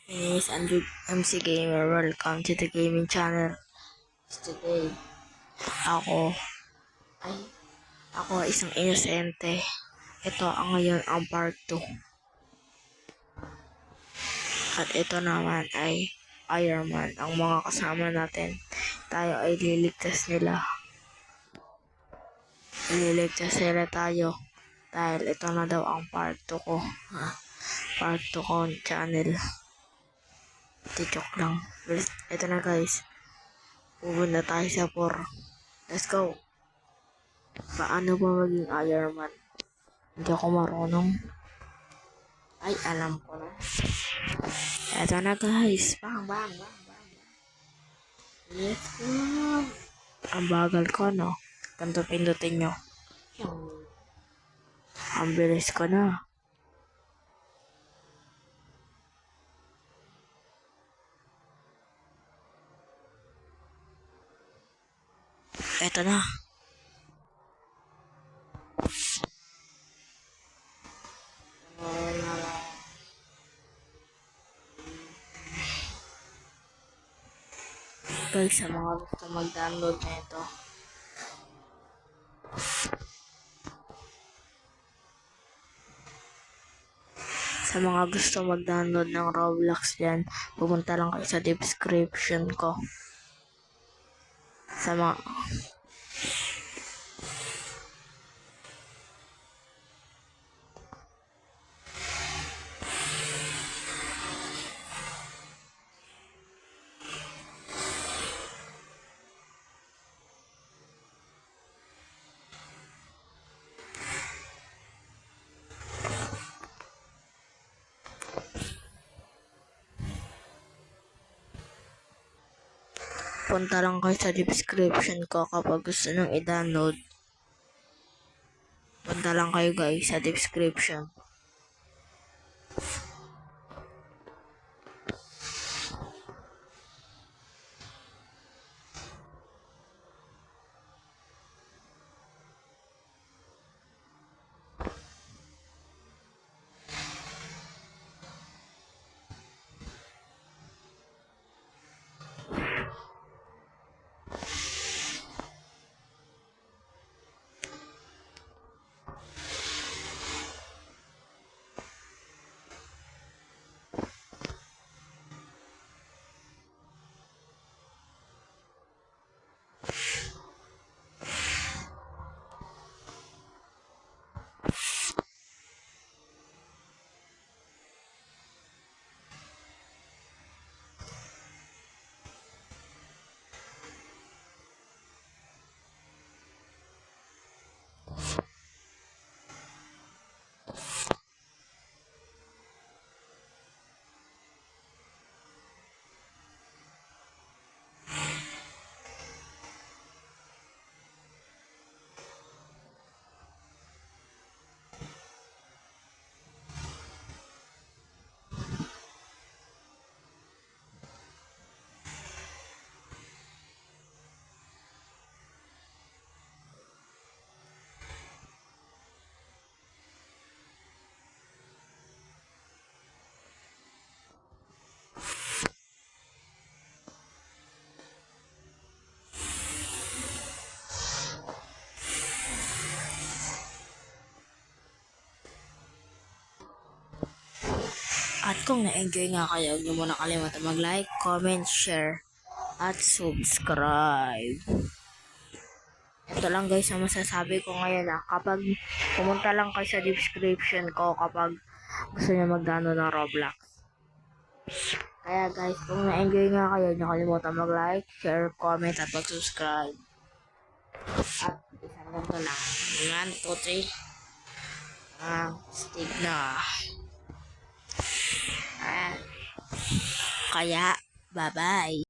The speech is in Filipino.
My name is Andrew MC Gamer. Welcome to the gaming channel. Today, ako ay ako ay isang inosente. Ito ang ngayon ang part 2. At ito naman ay Iron Man, ang mga kasama natin. Tayo ay liligtas nila. Liligtas nila tayo. Dahil ito na daw ang part 2 ko. Part 2 ko channel. Joke lang. Ito na guys. Pupunta tayo sa 4. Let's go. Paano ba maging Iron Man? Hindi ako marunong. Ay, alam ko na. Ito na guys. Bang, bang, bang, bang. Let's go. Ang bagal ko, no? Ganito pindutin nyo. Ang bilis ko na. Ito na. Guys, sa mga gusto mag-download na ito, ng Roblox dyan, pumunta lang kayo sa description ko. Sa mga punta lang kayo sa description ko kapag gusto nang i-download. Punta lang kayo guys sa description. At kung na-enjoy nga kayo, huwag niyo muna kalimutan mag-like, comment, share, at subscribe. Ito lang guys ang masasabi ko ngayon kapag pumunta lang kayo sa description ko kapag gusto niyo mag-download ng Roblox. Kaya guys, kung na-enjoy nga kayo, huwag niyo kalimutan mag-like, share, comment, at mag-subscribe. At isang ganito lang. 1, 2, 3. Stig na. Kaya, bye-bye.